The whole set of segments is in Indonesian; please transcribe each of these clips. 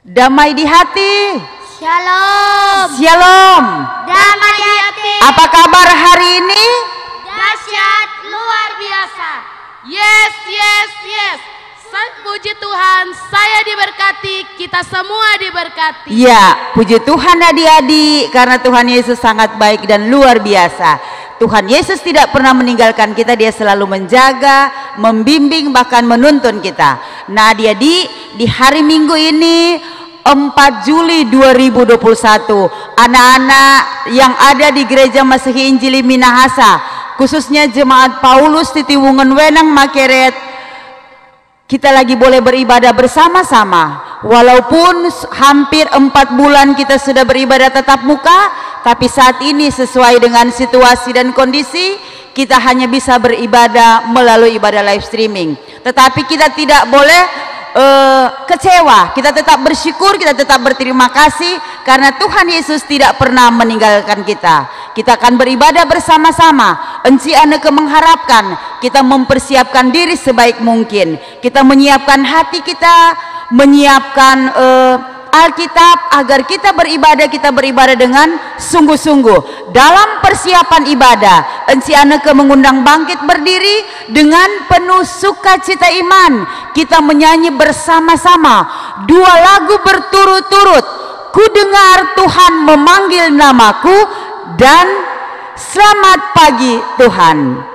Damai di hati. Shalom. Shalom. Damai di hati. Apa kabar hari ini? Dahsyat, luar biasa. Yes, yes, yes. Puji Tuhan, saya diberkati, kita semua diberkati. Ya, puji Tuhan adik-adik, karena Tuhan Yesus sangat baik dan luar biasa. Tuhan Yesus tidak pernah meninggalkan kita, dia selalu menjaga, membimbing, bahkan menuntun kita. Nah adik-adik, di hari Minggu ini 4 Juli 2021, anak-anak yang ada di Gereja Masehi Injili Minahasa, khususnya Jemaat Paulus Titiwungan Wenang Makeret, kita lagi boleh beribadah bersama-sama. Walaupun hampir 4 bulan kita sudah beribadah tatap muka, tapi saat ini sesuai dengan situasi dan kondisi, kita hanya bisa beribadah melalui ibadah live streaming. Tetapi kita tidak boleh kecewa, kita tetap bersyukur, kita tetap berterima kasih karena Tuhan Yesus tidak pernah meninggalkan kita. Kita akan beribadah bersama-sama. Enci Aneke mengharapkan kita mempersiapkan diri sebaik mungkin. Kita menyiapkan hati kita, menyiapkan Alkitab agar kita beribadah dengan sungguh-sungguh. Dalam persiapan ibadah, Enci Aneke mengundang bangkit berdiri dengan penuh sukacita iman. Kita menyanyi bersama-sama 2 lagu berturut-turut. Ku dengar Tuhan memanggil namaku dan Selamat Pagi Tuhan.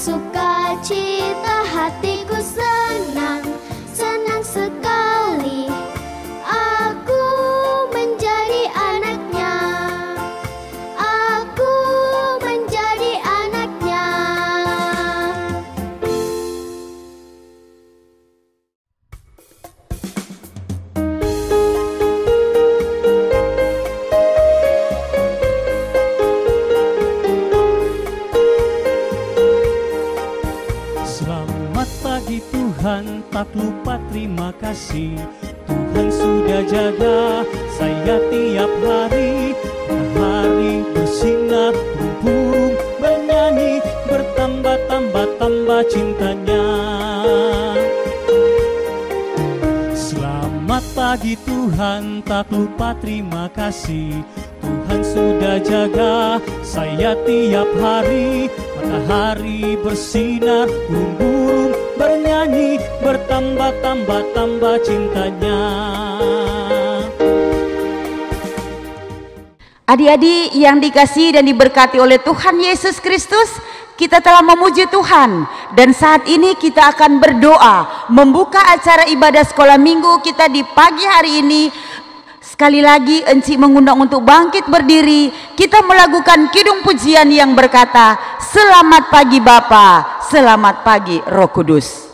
Sukacita hatiku senang, senang sekali. Aku menjadi anaknya, aku menjadi anaknya. Tuhan, tak lupa terima kasih. Tuhan sudah jaga saya tiap hari. Matahari bersinar, burung bernyanyi, bertambah-tambah cintanya. Selamat pagi Tuhan, tak lupa terima kasih. Tuhan sudah jaga saya tiap hari. Matahari bersinar, burung-burung bernyanyi, bertambah-tambah cintanya. Adik-adik yang dikasihi dan diberkati oleh Tuhan Yesus Kristus, kita telah memuji Tuhan dan saat ini kita akan berdoa membuka acara ibadah sekolah minggu kita di pagi hari ini. Sekali lagi Enci mengundang untuk bangkit berdiri. Kita melakukan kidung pujian yang berkata, Selamat pagi Bapa, selamat pagi Roh Kudus.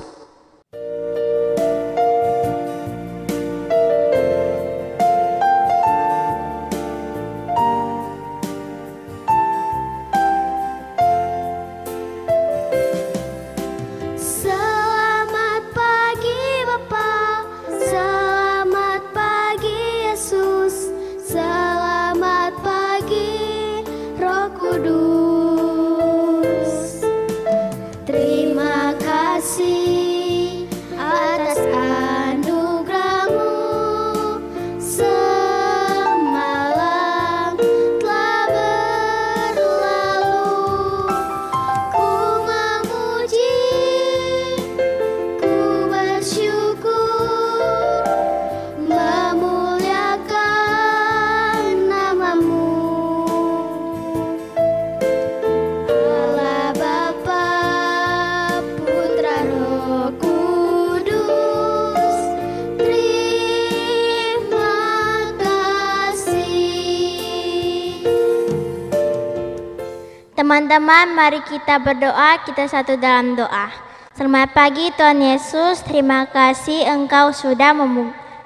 Teman-teman, mari kita berdoa, kita satu dalam doa. Selamat pagi Tuhan Yesus, terima kasih Engkau sudah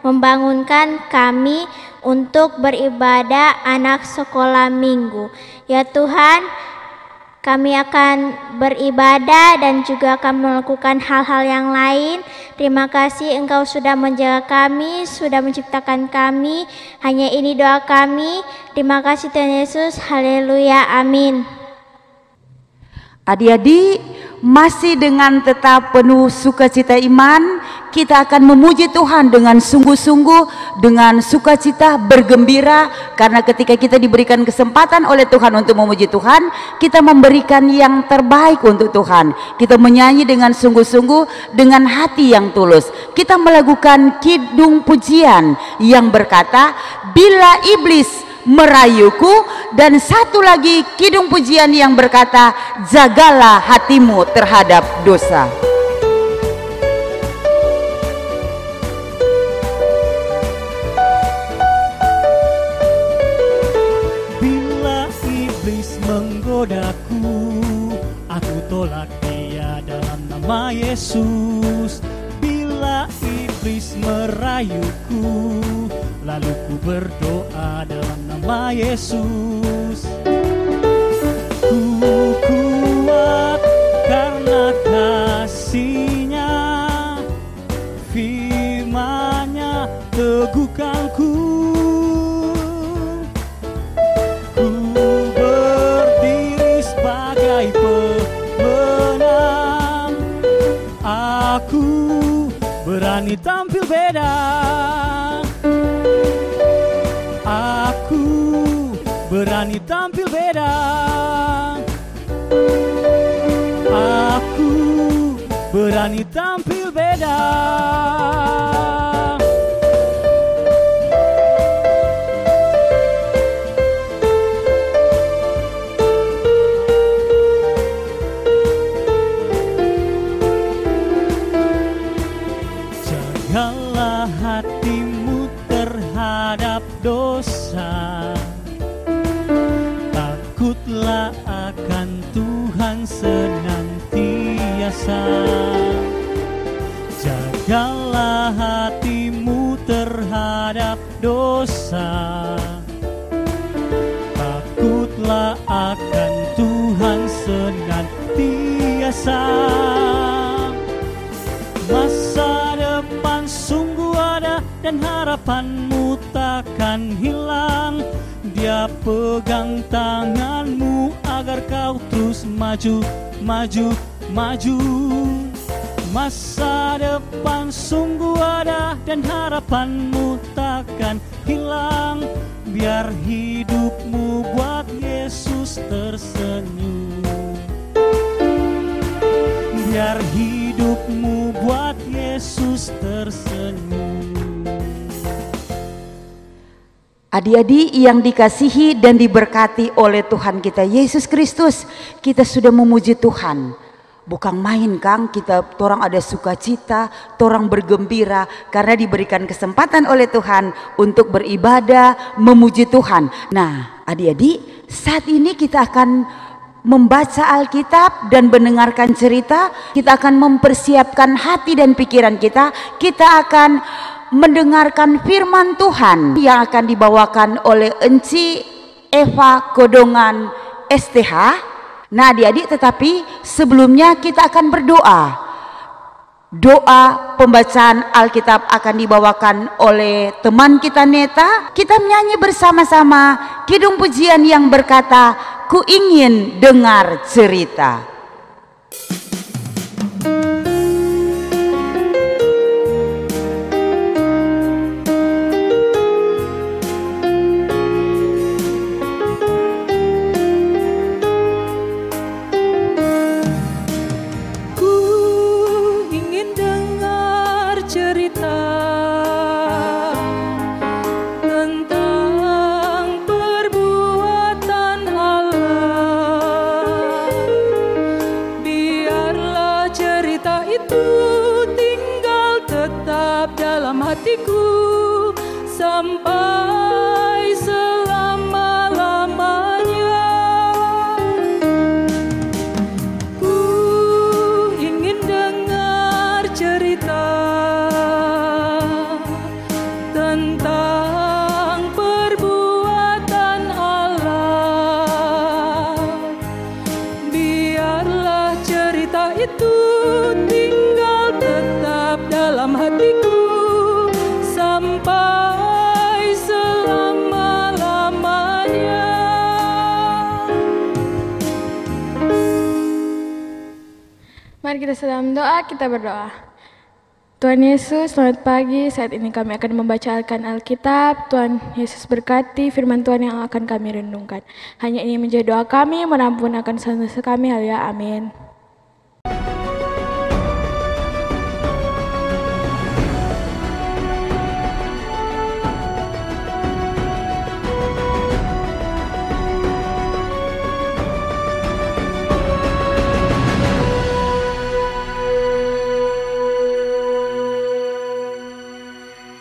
membangunkan kami untuk beribadah anak sekolah minggu. Ya Tuhan, kami akan beribadah dan juga akan melakukan hal-hal yang lain. Terima kasih Engkau sudah menjaga kami, sudah menciptakan kami. Hanya ini doa kami. Terima kasih Tuhan Yesus. Haleluya. Amin. Adik-adik, masih dengan tetap penuh sukacita iman, kita akan memuji Tuhan dengan sungguh-sungguh, dengan sukacita, bergembira, karena ketika kita diberikan kesempatan oleh Tuhan untuk memuji Tuhan, kita memberikan yang terbaik untuk Tuhan. Kita menyanyi dengan sungguh-sungguh, dengan hati yang tulus. Kita melakukan kidung pujian yang berkata, bila iblis merayuku, dan satu lagi kidung pujian yang berkata, jagalah hatimu terhadap dosa. Bila iblis menggodaku, aku tolak dia dalam nama Yesus. Bila iblis merayuku, lalu ku berdoa dalam nama Yesus. Ku kuat karena kasih-Nya, firman-Nya teguhkanku. Ku berdiri sebagai pemenang. Aku berani tampil beda. Aku berani tampil beda. Aku berani tampil beda. Jagalah hatimu terhadap dosa. Takutlah akan Tuhan senantiasa. Jagalah hatimu terhadap dosa. Takutlah akan Tuhan senantiasa. Masa depan sungguh ada dan harapanmu takkan hilang. Dia pegang tanganmu agar kau terus maju, maju, maju. Masa depan sungguh ada dan harapanmu takkan hilang. Biar hidupmu buat Yesus tersenyum. Biar hidupmu buat Yesus tersenyum. Adik-adik yang dikasihi dan diberkati oleh Tuhan kita Yesus Kristus, kita sudah memuji Tuhan. Bukan main Kang, kita orang ada sukacita, orang bergembira karena diberikan kesempatan oleh Tuhan untuk beribadah, memuji Tuhan. Nah, adik-adik, saat ini kita akan membaca Alkitab dan mendengarkan cerita. Kita akan mempersiapkan hati dan pikiran kita. Kita akan mendengarkan firman Tuhan yang akan dibawakan oleh Enci Eva Kodongan STH. Nah adik-adik, tetapi sebelumnya kita akan berdoa. Doa pembacaan Alkitab akan dibawakan oleh teman kita Neta. Kita menyanyi bersama-sama kidung pujian yang berkata, ku ingin dengar cerita. Hatiku sampai selama-lamanya. Mari kita sedang doa, kita berdoa. Tuhan Yesus, selamat pagi. Saat ini kami akan membacakan Alkitab. Tuhan Yesus berkati firman Tuhan yang akan kami renungkan. Hanya ini menjadi doa kami, menampun akan dosa kami. Haleluya, amin.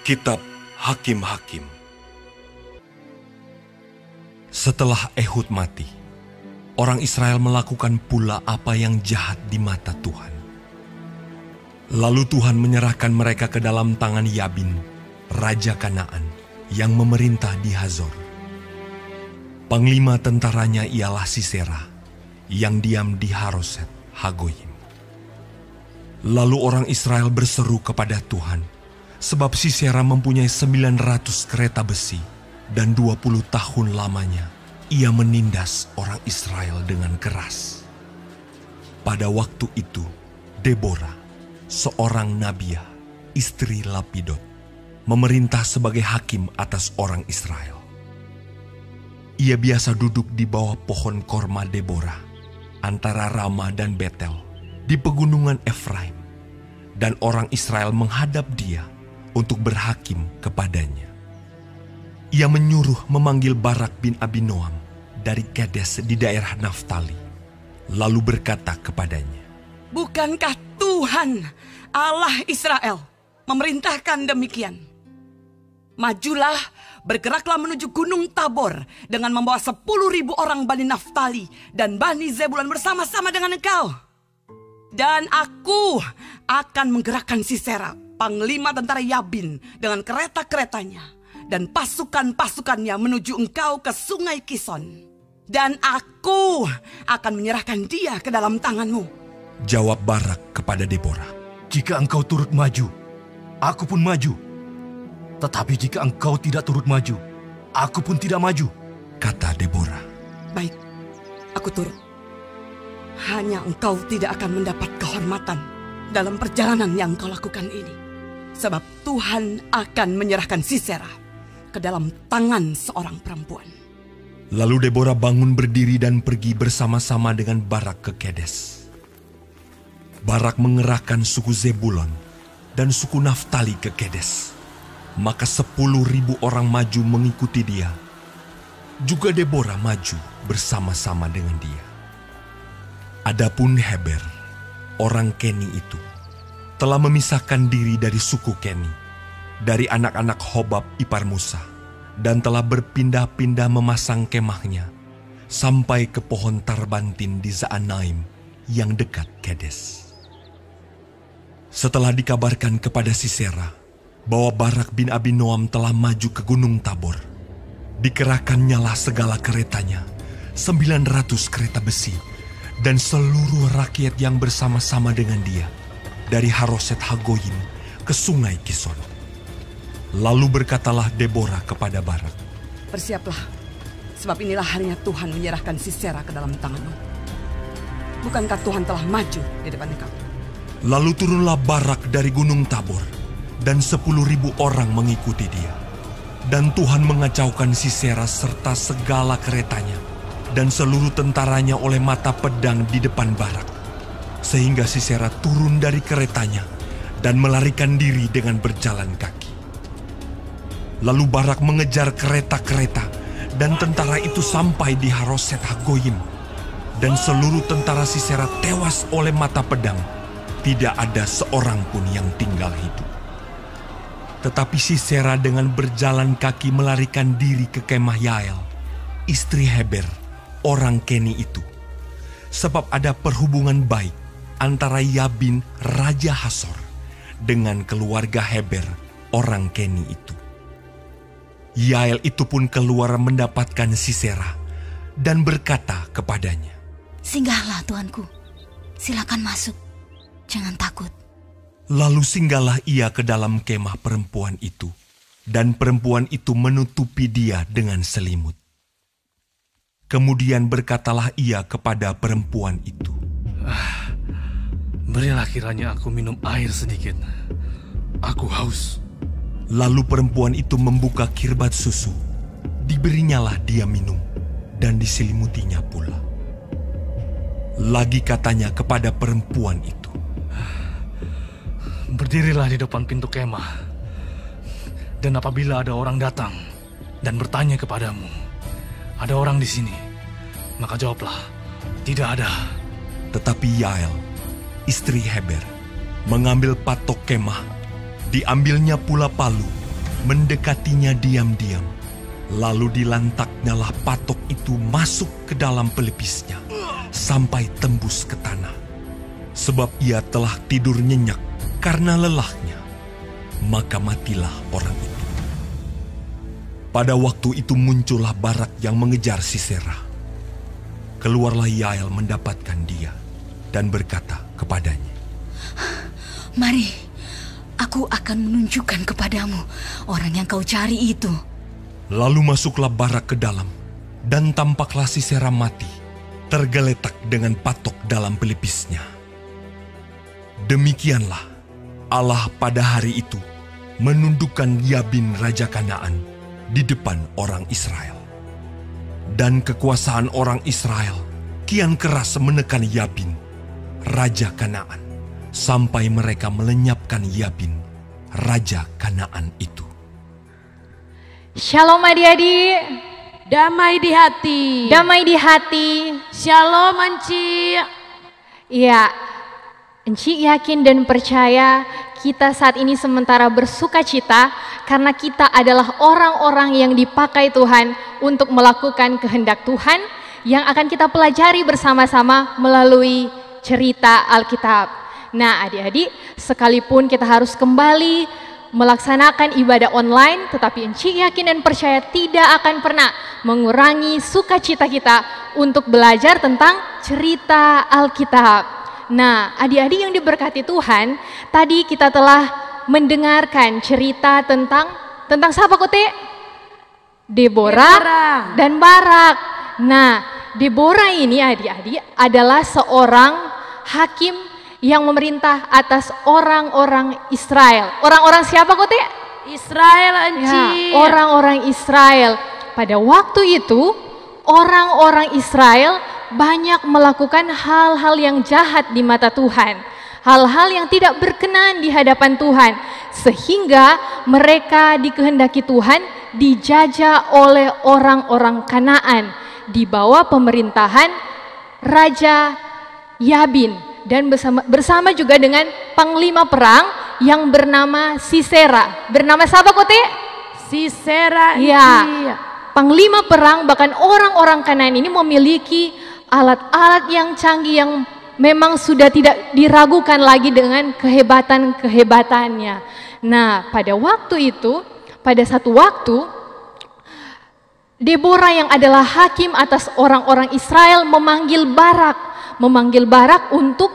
Kitab Hakim-Hakim. Setelah Ehud mati, orang Israel melakukan pula apa yang jahat di mata Tuhan. Lalu Tuhan menyerahkan mereka ke dalam tangan Yabin, Raja Kanaan, yang memerintah di Hazor. Panglima tentaranya ialah Sisera, yang diam di Haroset Hagoyim. Lalu orang Israel berseru kepada Tuhan, sebab Sisera mempunyai 900 kereta besi, dan 20 tahun lamanya ia menindas orang Israel dengan keras. Pada waktu itu, Deborah, seorang nabiah, istri Lapidot, memerintah sebagai hakim atas orang Israel. Ia biasa duduk di bawah pohon korma Deborah, antara Rama dan Betel, di pegunungan Efraim, dan orang Israel menghadap dia untuk berhakim kepadanya. Ia menyuruh memanggil Barak bin Abinoam dari Kedes di daerah Naftali, lalu berkata kepadanya, "Bukankah Tuhan Allah Israel memerintahkan demikian? Majulah, bergeraklah menuju Gunung Tabor dengan membawa 10.000 orang Bani Naftali dan Bani Zebulon bersama-sama dengan engkau. Dan aku akan menggerakkan Sisera, panglima tentara Yabin, dengan kereta-keretanya dan pasukan-pasukannya menuju engkau ke sungai Kison. Dan aku akan menyerahkan dia ke dalam tanganmu." Jawab Barak kepada Deborah, "Jika engkau turut maju, aku pun maju. Tetapi jika engkau tidak turut maju, aku pun tidak maju." Kata Deborah, "Baik, aku turut. Hanya engkau tidak akan mendapat kehormatan dalam perjalanan yang kau lakukan ini. Sebab Tuhan akan menyerahkan Sisera ke dalam tangan seorang perempuan." Lalu Deborah bangun berdiri dan pergi bersama-sama dengan Barak ke Kedes. Barak mengerahkan suku Zebulon dan suku Naftali ke Kedes. Maka 10.000 orang maju mengikuti dia. Juga Deborah maju bersama-sama dengan dia. Adapun Heber, orang Keni itu, telah memisahkan diri dari suku Keni, dari anak-anak Hobab ipar Musa, dan telah berpindah-pindah memasang kemahnya sampai ke pohon Tarbantin di Zaanaim yang dekat Kedes. Setelah dikabarkan kepada Sisera bahwa Barak bin Abinoam telah maju ke Gunung Tabor, dikerahkannyalah segala keretanya, 900 kereta besi, dan seluruh rakyat yang bersama-sama dengan dia, dari Haroset Hagoyim ke sungai Kison. Lalu berkatalah Deborah kepada Barak, "Bersiaplah, sebab inilah harinya Tuhan menyerahkan Sisera ke dalam tanganmu. Bukankah Tuhan telah maju di depan engkau?" Lalu turunlah Barak dari Gunung Tabor, dan 10.000 orang mengikuti dia. Dan Tuhan mengacaukan Sisera serta segala keretanya, dan seluruh tentaranya oleh mata pedang di depan Barak, sehingga Sisera turun dari keretanya dan melarikan diri dengan berjalan kaki. Lalu Barak mengejar kereta-kereta, dan tentara itu sampai di Haroset Hagoyim, dan seluruh tentara Sisera tewas oleh mata pedang. Tidak ada seorang pun yang tinggal hidup. Tetapi Sisera dengan berjalan kaki melarikan diri ke kemah Yael, istri Heber, orang Keni itu, sebab ada perhubungan baik antara Yabin, Raja Hasor, dengan keluarga Heber, orang Keni itu. Yael itu pun keluar mendapatkan Sisera dan berkata kepadanya, "Singgahlah Tuanku, silakan masuk, jangan takut." Lalu singgahlah ia ke dalam kemah perempuan itu, dan perempuan itu menutupi dia dengan selimut. Kemudian berkatalah ia kepada perempuan itu, Berilah kiranya aku minum air sedikit. Aku haus. Lalu perempuan itu membuka kirbat susu. Diberinyalah dia minum dan diselimutinya pula. Lagi katanya kepada perempuan itu, berdirilah di depan pintu kemah. Dan apabila ada orang datang dan bertanya kepadamu, ada orang di sini, maka jawablah, tidak ada. Tetapi Yael, istri Heber, mengambil patok kemah, diambilnya pula palu, mendekatinya diam-diam. Lalu dilantaknyalah patok itu masuk ke dalam pelipisnya, sampai tembus ke tanah. Sebab ia telah tidur nyenyak karena lelahnya, maka matilah orang itu. Pada waktu itu muncullah Barak yang mengejar Sisera. Keluarlah Yael mendapatkan dia dan berkata kepadanya, Mari, aku akan menunjukkan kepadamu orang yang kau cari itu. Lalu masuklah Barak ke dalam, dan tampaklah Sisera mati, tergeletak dengan patok dalam pelipisnya. Demikianlah Allah pada hari itu menundukkan Yabin Raja Kanaan di depan orang Israel. Dan kekuasaan orang Israel kian keras menekan Yabin, Raja Kanaan, sampai mereka melenyapkan Yabin, Raja Kanaan itu. Shalom adik-adik. Damai di hati. Damai di hati. Shalom Enci. Iya, Enci yakin dan percaya kita saat ini sementara bersuka cita karena kita adalah orang-orang yang dipakai Tuhan untuk melakukan kehendak Tuhan yang akan kita pelajari bersama-sama melalui cerita Alkitab. Nah adik-adik, sekalipun kita harus kembali melaksanakan ibadah online, tetapi Enci yakin dan percaya tidak akan pernah mengurangi sukacita kita untuk belajar tentang cerita Alkitab. Nah, adik-adik yang diberkati Tuhan, tadi kita telah mendengarkan cerita tentang siapa Kote? Deborah dan Barak. Nah, Deborah ini adik-adik adalah seorang hakim yang memerintah atas orang-orang Israel. Orang-orang siapa Kote? Israel Enci. Ya, orang-orang Israel. Pada waktu itu, orang-orang Israel banyak melakukan hal-hal yang jahat di mata Tuhan. Hal-hal yang tidak berkenan di hadapan Tuhan. Sehingga mereka dikehendaki Tuhan dijajah oleh orang-orang Kanaan di bawah pemerintahan Raja Yabin. Dan bersama juga dengan panglima perang yang bernama Sisera. Bernama siapa Kote? Sisera. Ya, panglima perang, bahkan orang-orang Kanaan ini memiliki alat-alat yang canggih yang memang sudah tidak diragukan lagi dengan kehebatan-kehebatannya. Nah, pada waktu itu, pada satu waktu, Deborah yang adalah hakim atas orang-orang Israel memanggil Barak untuk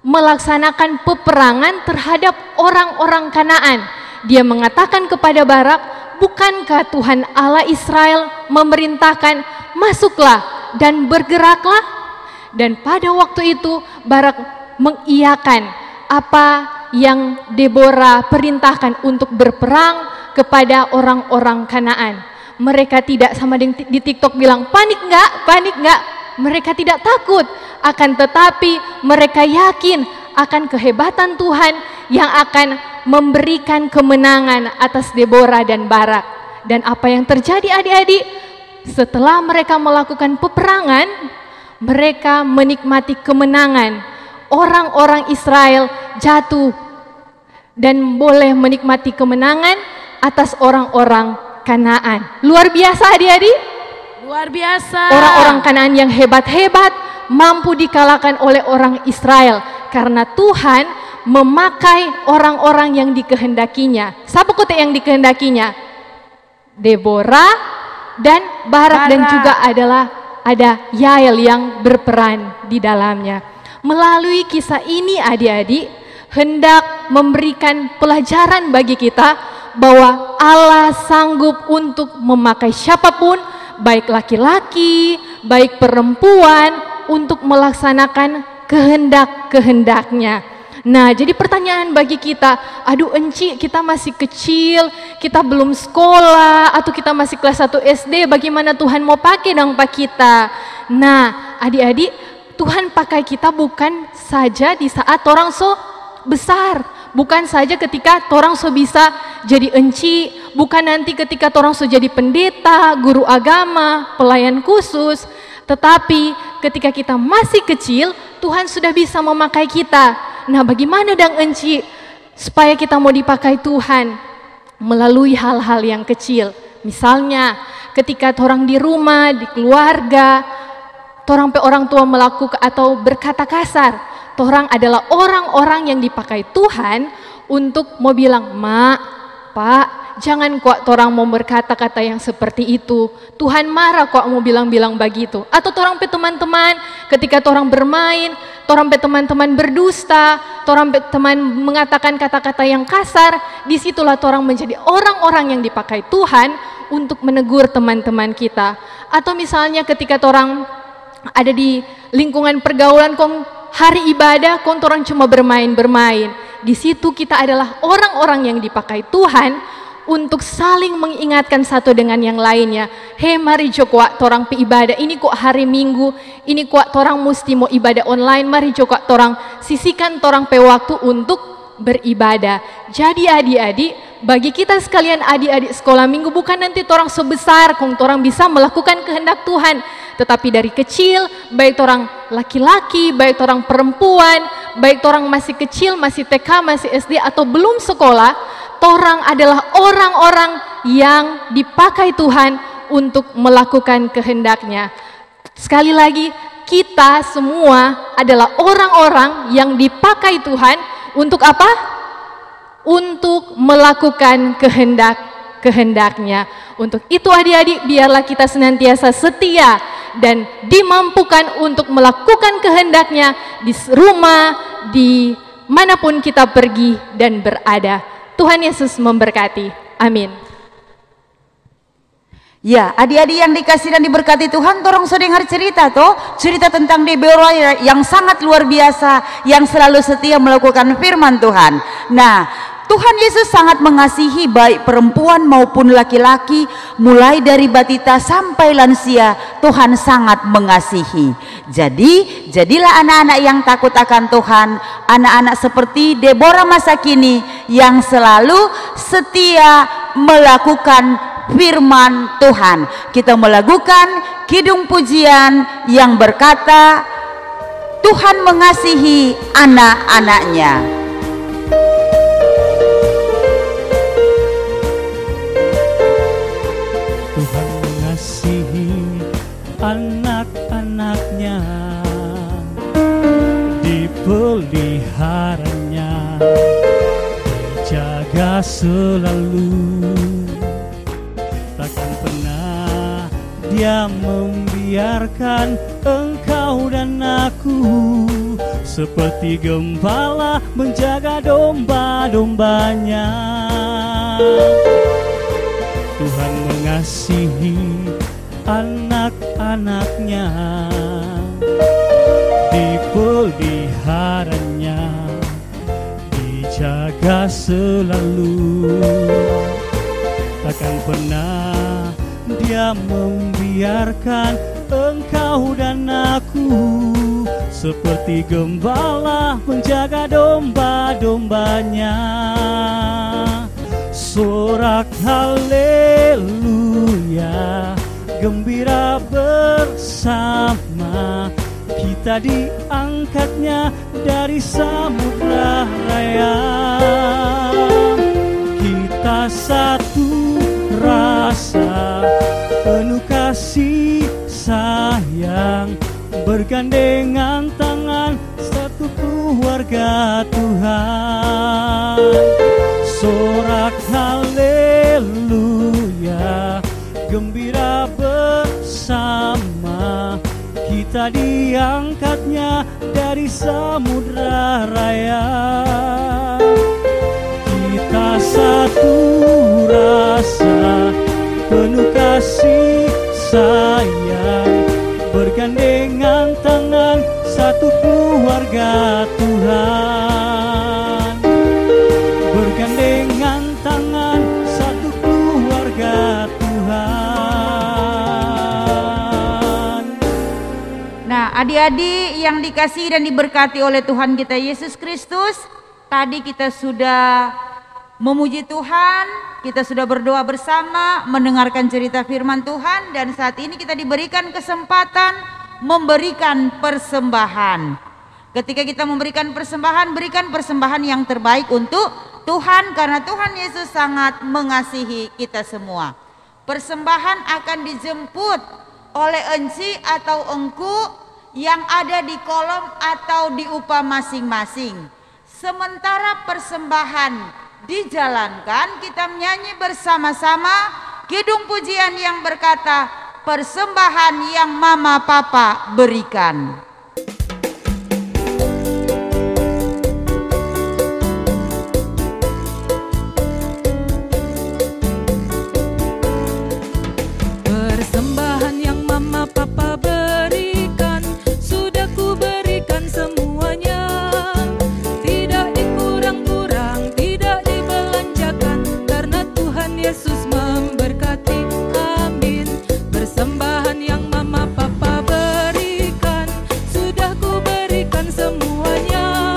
melaksanakan peperangan terhadap orang-orang Kanaan. Dia mengatakan kepada Barak, bukankah Tuhan Allah Israel memerintahkan, masuklah dan bergeraklah? Dan pada waktu itu Barak mengiyakan apa yang Deborah perintahkan untuk berperang kepada orang-orang Kanaan. Mereka tidak sama di TikTok bilang, panik enggak? Mereka tidak takut, akan tetapi mereka yakin akan kehebatan Tuhan yang akan memberikan kemenangan atas Deborah dan Barak. Dan apa yang terjadi adik-adik? Setelah mereka melakukan peperangan, mereka menikmati kemenangan. Orang-orang Israel jatuh dan boleh menikmati kemenangan atas orang-orang Kanaan. Luar biasa adik-adik. Luar biasa. Orang-orang Kanaan yang hebat-hebat mampu dikalahkan oleh orang Israel karena Tuhan memakai orang-orang yang dikehendakinya. Siapa Kote yang dikehendakinya? Deborah dan Barak. Dan juga ada Yael yang berperan di dalamnya. Melalui kisah ini adik-adik hendak memberikan pelajaran bagi kita bahwa Allah sanggup untuk memakai siapapun, baik laki-laki, baik perempuan, untuk melaksanakan kehendak-kehendaknya. Nah, jadi pertanyaan bagi kita, aduh Enci, kita masih kecil, kita belum sekolah, atau kita masih kelas 1 SD, bagaimana Tuhan mau pakai dong Pak kita? Nah, adik-adik, Tuhan pakai kita bukan saja di saat orang so besar, bukan saja ketika orang so bisa jadi Enci, bukan nanti ketika orang so jadi pendeta, guru agama, pelayan khusus, tetapi ketika kita masih kecil, Tuhan sudah bisa memakai kita. Nah, bagaimana dong Enci supaya kita mau dipakai Tuhan? Melalui hal-hal yang kecil. Misalnya, ketika orang di rumah, di keluarga, orang tua melakukan atau berkata kasar, orang adalah orang-orang yang dipakai Tuhan untuk mau bilang, "Mak, Pak, jangan kok orang mau berkata-kata yang seperti itu. Tuhan marah kok mau bilang-bilang begitu." Atau orang teman-teman ketika orang bermain, orang teman-teman berdusta, orang teman mengatakan kata-kata yang kasar, disitulah orang menjadi orang-orang yang dipakai Tuhan untuk menegur teman-teman kita. Atau misalnya ketika orang ada di lingkungan pergaulan, hari ibadah, orang cuma bermain-bermain. Di situ kita adalah orang-orang yang dipakai Tuhan untuk saling mengingatkan satu dengan yang lainnya. Hei, mari joko torang pi ibadah, ini kok hari Minggu, ini kok torang mesti mau ibadah online, mari joko torang sisihkan torang pe waktu untuk beribadah. Jadi adik-adik, bagi kita sekalian adik-adik sekolah minggu, bukan nanti torang sebesar kong torang bisa melakukan kehendak Tuhan, tetapi dari kecil, baik orang laki-laki, baik orang perempuan, baik orang masih kecil, masih TK, masih SD atau belum sekolah, orang adalah orang-orang yang dipakai Tuhan untuk melakukan kehendak-Nya. Sekali lagi, kita semua adalah orang-orang yang dipakai Tuhan untuk apa? Untuk melakukan kehendak-Nya. Untuk itu adik-adik, biarlah kita senantiasa setia dan dimampukan untuk melakukan kehendak-Nya di rumah, di manapun kita pergi dan berada. Tuhan Yesus memberkati. Amin. Ya, adik-adik yang dikasih dan diberkati Tuhan, torong so dengar cerita toh, cerita tentang Deborah yang sangat luar biasa, yang selalu setia melakukan firman Tuhan. Nah, Tuhan Yesus sangat mengasihi baik perempuan maupun laki-laki, mulai dari batita sampai lansia. Tuhan sangat mengasihi. Jadi, jadilah anak-anak yang takut akan Tuhan, anak-anak seperti Deborah masa kini yang selalu setia melakukan firman Tuhan. Kita melakukan kidung pujian yang berkata, Tuhan mengasihi anak-anaknya. Tuhan mengasihi anak-anaknya, dipeliharanya, dijaga selalu. Takkan pernah Dia membiarkan engkau dan aku, seperti gembala menjaga domba-dombanya. Tuhan mengasihi anak-anaknya, dipeliharanya, dijaga selalu. Takkan pernah Dia membiarkan engkau dan aku, seperti gembala menjaga domba-dombanya. Sorak haleluya, gembira bersama, kita diangkatnya dari samudra raya. Kita satu rasa, penuh kasih sayang, bergandengan tangan, satu keluarga Tuhan. Sorak haleluya, gembira bersama, kita diangkatnya dari samudra raya. Kita satu rasa, penuh kasih sayang, bergandengan tangan, satu keluarga keluarga Tuhan, bergandengan tangan satu keluarga Tuhan. Nah, adik-adik yang dikasihi dan diberkati oleh Tuhan kita Yesus Kristus, tadi kita sudah memuji Tuhan, kita sudah berdoa bersama, mendengarkan cerita firman Tuhan, dan saat ini kita diberikan kesempatan memberikan persembahan. Ketika kita memberikan persembahan, berikan persembahan yang terbaik untuk Tuhan, karena Tuhan Yesus sangat mengasihi kita semua. Persembahan akan dijemput oleh enci atau engku yang ada di kolom atau di upah masing-masing. Sementara persembahan dijalankan, kita menyanyi bersama-sama kidung pujian yang berkata, persembahan yang mama papa berikan. Persembahan yang mama papa berikan, sudah ku berikan semuanya. Tidak dikurang-kurang, tidak dibelanjakan, karena Tuhan Yesus memberkati. Amin. Persembahan yang mama papa berikan, sudah ku berikan semuanya.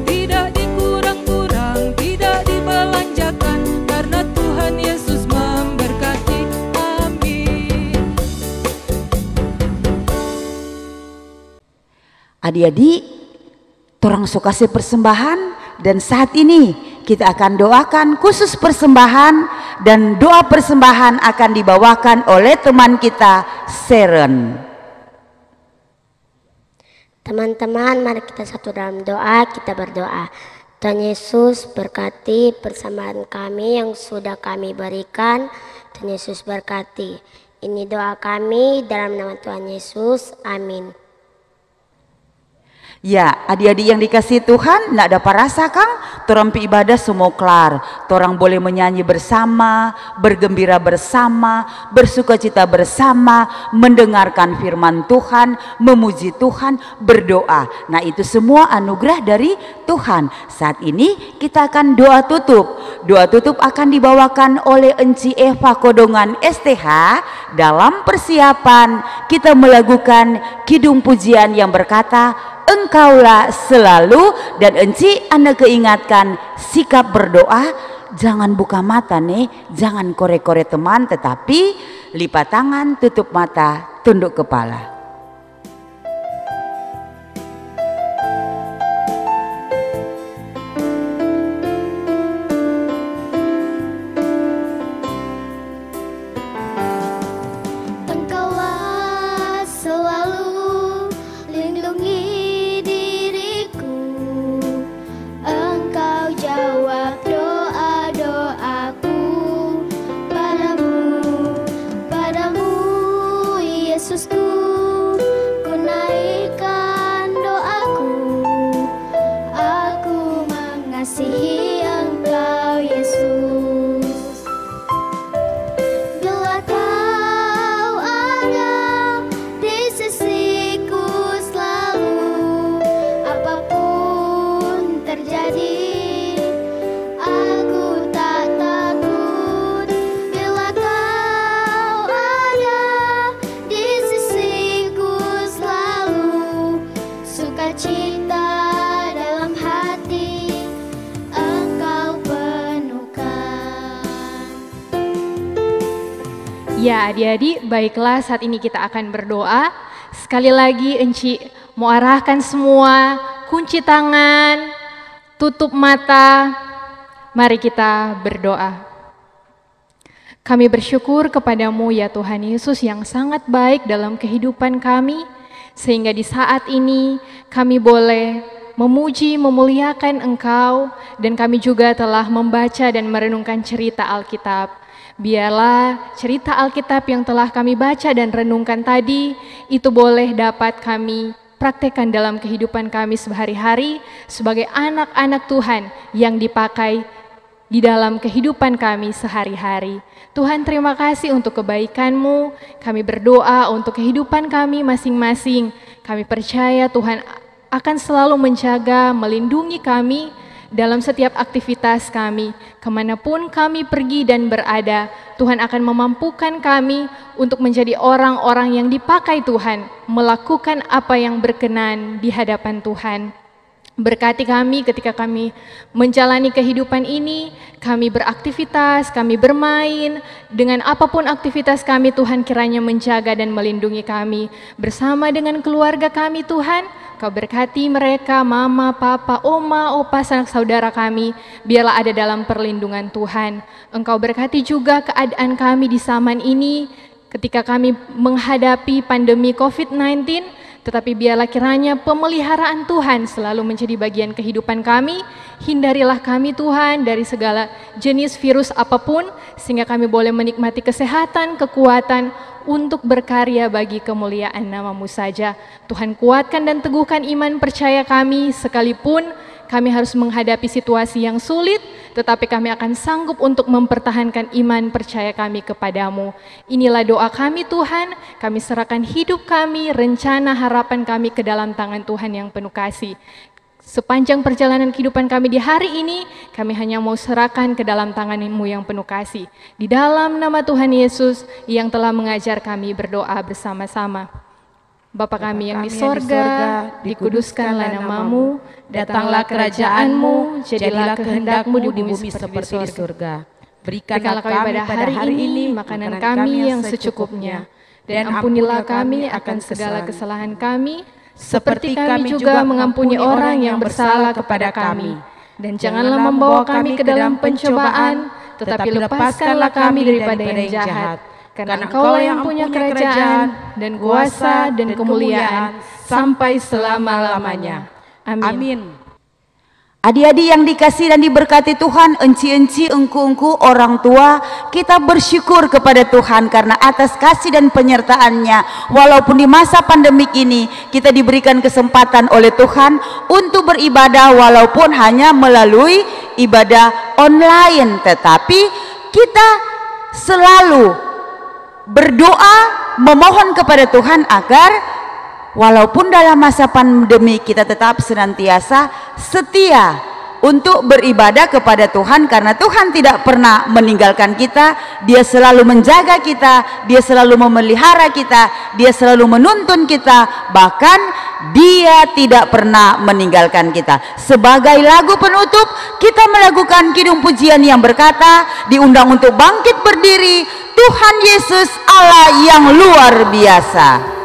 Tidak dikurang-kurang, tidak dibelanjakan, karena Tuhan Yesus memberkati. Amin. Adik-adik, torang suka kasih persembahan, dan saat ini kita akan doakan khusus persembahan, dan doa persembahan akan dibawakan oleh teman kita Seren. Teman-teman, mari kita satu dalam doa, kita berdoa. Tuhan Yesus berkati persembahan kami yang sudah kami berikan. Tuhan Yesus berkati. Ini doa kami dalam nama Tuhan Yesus. Amin. Ya, adik-adik yang dikasih Tuhan, nak dapat rasa Kang, torang pi ibadah semua kelar. Torang boleh menyanyi bersama, bergembira bersama, bersukacita bersama, mendengarkan firman Tuhan, memuji Tuhan, berdoa. Nah, itu semua anugerah dari Tuhan. Saat ini kita akan doa tutup. Doa tutup akan dibawakan oleh Enci Eva Kodongan STH dalam persiapan kita melakukan kidung pujian yang berkata, Engkaulah selalu, dan Enci Anda keingatkan sikap berdoa, jangan buka mata nih, jangan kore-kore teman, tetapi lipat tangan, tutup mata, tunduk kepala. Ya adik-adik, baiklah saat ini kita akan berdoa. Sekali lagi Enci mau arahkan semua, kunci tangan, tutup mata, mari kita berdoa. Kami bersyukur kepadamu ya Tuhan Yesus yang sangat baik dalam kehidupan kami, sehingga di saat ini kami boleh memuji, memuliakan Engkau, dan kami juga telah membaca dan merenungkan cerita Alkitab. Biarlah cerita Alkitab yang telah kami baca dan renungkan tadi, itu boleh dapat kami praktekkan dalam kehidupan kami sehari-hari sebagai anak-anak Tuhan yang dipakai di dalam kehidupan kami sehari-hari. Tuhan, terima kasih untuk kebaikan-Mu. Kami berdoa untuk kehidupan kami masing-masing. Kami percaya Tuhan akan selalu menjaga, melindungi kami dalam setiap aktivitas kami. Kemanapun kami pergi dan berada, Tuhan akan memampukan kami untuk menjadi orang-orang yang dipakai Tuhan, melakukan apa yang berkenan di hadapan Tuhan. Berkati kami ketika kami menjalani kehidupan ini, kami beraktivitas, kami bermain, dengan apapun aktivitas kami, Tuhan kiranya menjaga dan melindungi kami. Bersama dengan keluarga kami Tuhan, Kau berkati mereka, mama, papa, oma, opa, sanak saudara kami, biarlah ada dalam perlindungan Tuhan. Engkau berkati juga keadaan kami di zaman ini, ketika kami menghadapi pandemi COVID-19, tetapi biarlah kiranya pemeliharaan Tuhan selalu menjadi bagian kehidupan kami. Hindarilah kami Tuhan dari segala jenis virus apapun, sehingga kami boleh menikmati kesehatan, kekuatan untuk berkarya bagi kemuliaan nama-Mu saja. Tuhan, kuatkan dan teguhkan iman percaya kami, sekalipun kami harus menghadapi situasi yang sulit, tetapi kami akan sanggup untuk mempertahankan iman percaya kami kepadamu. Inilah doa kami Tuhan, kami serahkan hidup kami, rencana harapan kami ke dalam tangan Tuhan yang penuh kasih. Sepanjang perjalanan kehidupan kami di hari ini, kami hanya mau serahkan ke dalam tangan-Mu yang penuh kasih. Di dalam nama Tuhan Yesus yang telah mengajar kami berdoa bersama-sama. Bapa kami yang di sorga, dikuduskanlah nama-Mu, datanglah kerajaan-Mu, jadilah kehendak-Mu di bumi seperti di surga. Berikanlah kami pada hari ini makanan kami yang secukupnya, dan ampunilah kami akan segala kesalahan kami, seperti kami juga mengampuni orang yang bersalah kepada kami. Dan janganlah membawa kami ke dalam pencobaan, tetapi lepaskanlah kami daripada yang jahat. Karena Engkaulah yang punya kerajaan dan kuasa dan kemuliaan sampai selama-lamanya. Amin. Adik-adik yang dikasih dan diberkati Tuhan, enci-enci, engku-engku, orang tua, kita bersyukur kepada Tuhan karena atas kasih dan penyertaan-Nya. Walaupun di masa pandemik ini, kita diberikan kesempatan oleh Tuhan untuk beribadah walaupun hanya melalui ibadah online. Tetapi kita selalu berdoa, memohon kepada Tuhan agar walaupun dalam masa pandemi kita tetap senantiasa setia untuk beribadah kepada Tuhan, karena Tuhan tidak pernah meninggalkan kita. Dia selalu menjaga kita, Dia selalu memelihara kita, Dia selalu menuntun kita, bahkan Dia tidak pernah meninggalkan kita. Sebagai lagu penutup, kita melakukan kidung pujian yang berkata, diundang untuk bangkit berdiri, Tuhan Yesus Allah yang luar biasa.